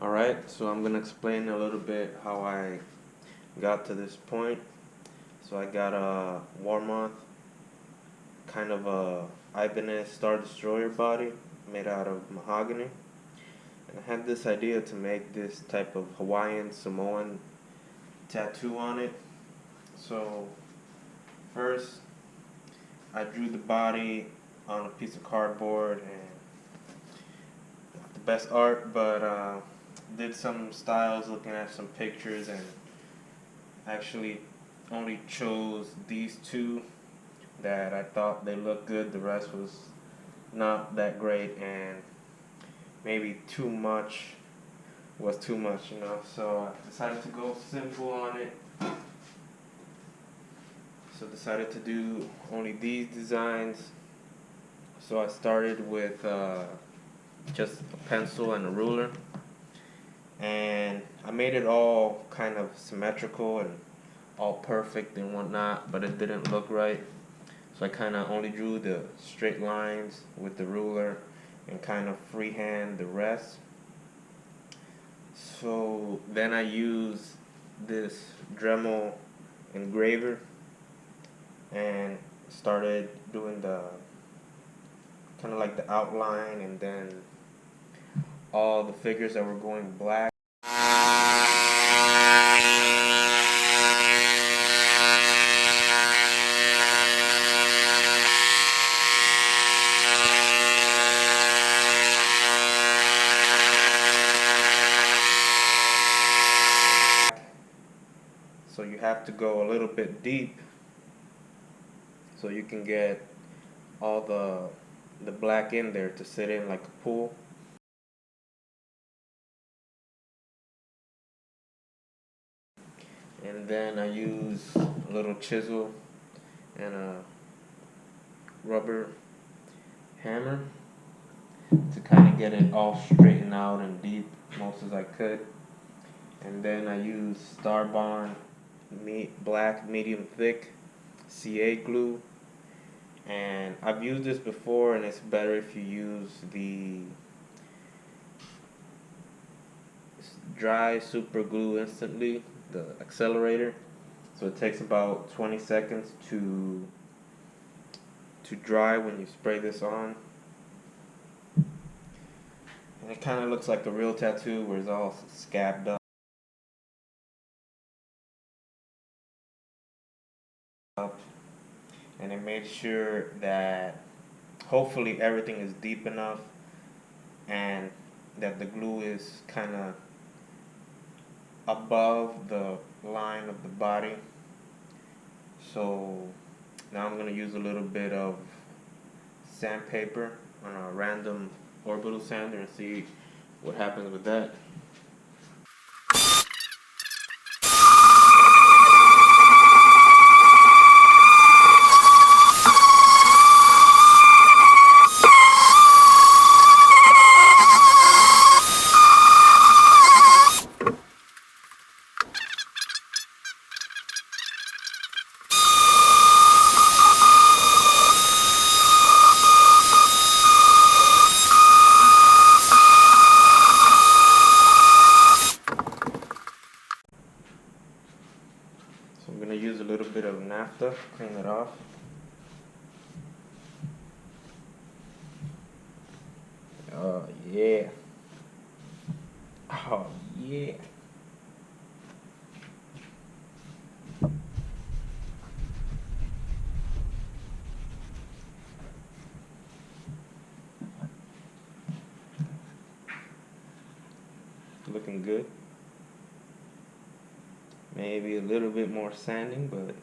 Alright, so I'm gonna explain a little bit how I got to this point. So I got a Warmoth, kind of a Ibanez Star Destroyer body made out of mahogany. And I had this idea to make this type of Hawaiian Samoan tattoo on it. So first I drew the body on a piece of cardboard, and not the best art, but did some styles looking at some pictures, and actually only chose these two that I thought they looked good. The rest was not that great, and maybe too much was too much, so I decided to go simple on it. So decided to do only these designs. So I started with just a pencil and a ruler, and I made it all kind of symmetrical and all perfect and whatnot, but it didn't look right. So I kind of only drew the straight lines with the ruler and kind of freehand the rest. So then I used this Dremel engraver and started doing the kind of like the outline, and then all the figures that were going black. So you have to go a little bit deep so you can get all the black in there to sit in like a pool. And then I use a little chisel and a rubber hammer to kind of get it all straightened out and deep most as I could. And then I use Starbond black medium thick CA glue, and I've used this before, and it's better if you use the dry super glue instantly, the accelerator. So it takes about 20 seconds to dry when you spray this on. And it kind of looks like a real tattoo where it's all scabbed up. And I made sure that hopefully everything is deep enough and that the glue is kind of above the line of the body. So now I'm going to use a little bit of sandpaper on a random orbital sander and see what happens with that. So I'm going to use a little bit of naphtha, clean it off. Oh yeah. Oh yeah. Looking good. Maybe a little bit more sanding, but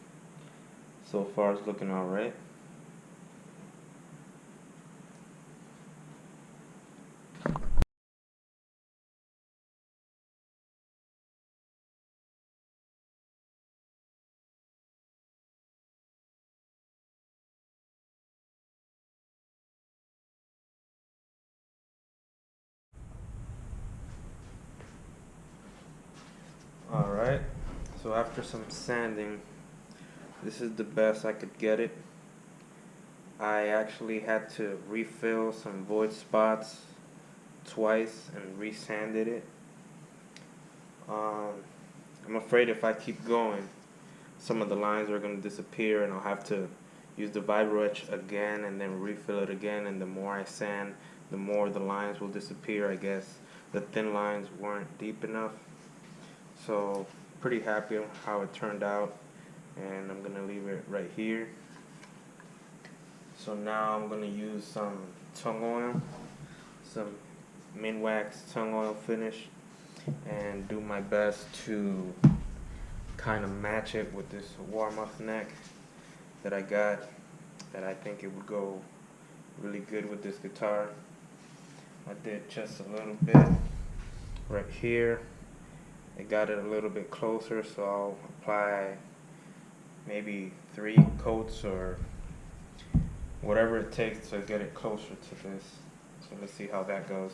so far it's looking alright. Alright, so after some sanding, this is the best I could get it. I actually had to refill some void spots twice and resanded it. Um, I'm afraid if I keep going, some of the lines are going to disappear and I'll have to use the vibro etch again and then refill it again, and the more I sand, the more the lines will disappear. I guess the thin lines weren't deep enough. So pretty happy on how it turned out, and I'm gonna leave it right here. So now I'm gonna use some tongue oil, some Minwax tongue oil finish, and do my best to kind of match it with this warm-up neck that I got, that I think it would go really good with this guitar. I did just a little bit right here. I got it a little bit closer, so I'll apply maybe 3 coats or whatever it takes to get it closer to this. So let's see how that goes.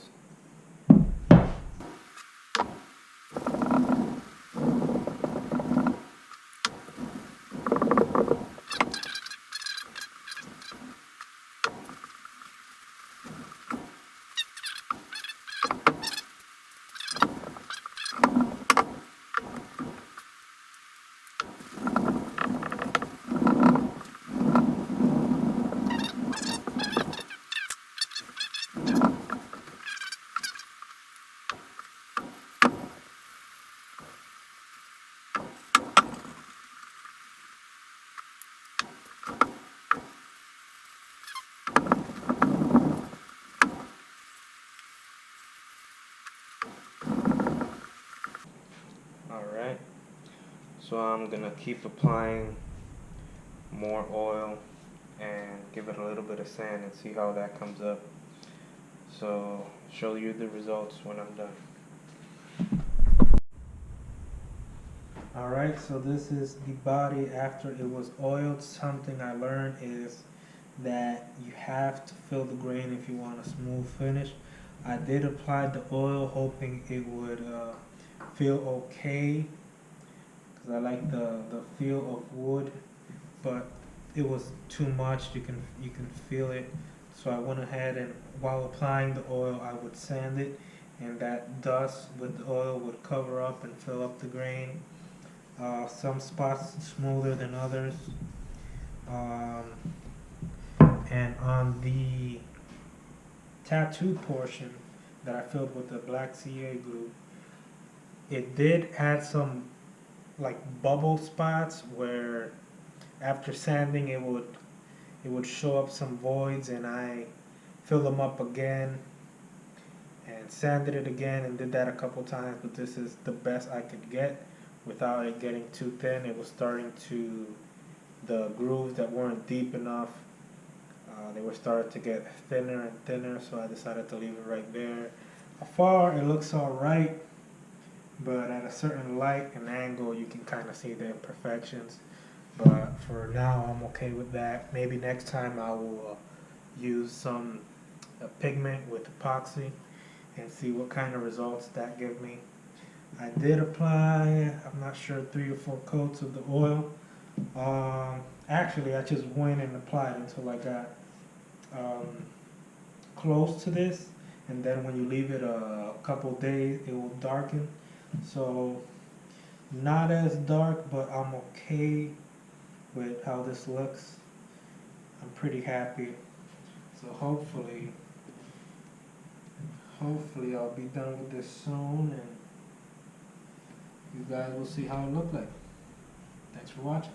Alright, so I'm gonna keep applying more oil and give it a little bit of sand and see how that comes up. So show you the results when I'm done. Alright, so this is the body after it was oiled. Something I learned is that you have to fill the grain if you want a smooth finish. I did apply the oil hoping it would feel okay, because I like the feel of wood, but it was too much. You can feel it. So I went ahead and while applying the oil, I would sand it, and that dust with the oil would cover up and fill up the grain. Some spots smoother than others. Um, and on the tattoo portion that I filled with the black CA glue, it did add some like bubble spots where after sanding it would show up some voids, and I filled them up again and sanded it again and did that a couple times, but this is the best I could get without it getting too thin. It was starting to, the grooves that weren't deep enough, they were starting to get thinner and thinner, so I decided to leave it right there. Afar it looks alright, but at a certain light and angle you can kind of see the imperfections. But for now I'm okay with that. Maybe next time I will use some pigment with epoxy and see what kind of results that give me. I did apply, I'm not sure, 3 or 4 coats of the oil. Actually I just went and applied until I got close to this, and then when you leave it a couple days it will darken. So not as dark, but I'm okay with how this looks. I'm pretty happy. So hopefully I'll be done with this soon, and you guys will see how it looks like. Thanks for watching.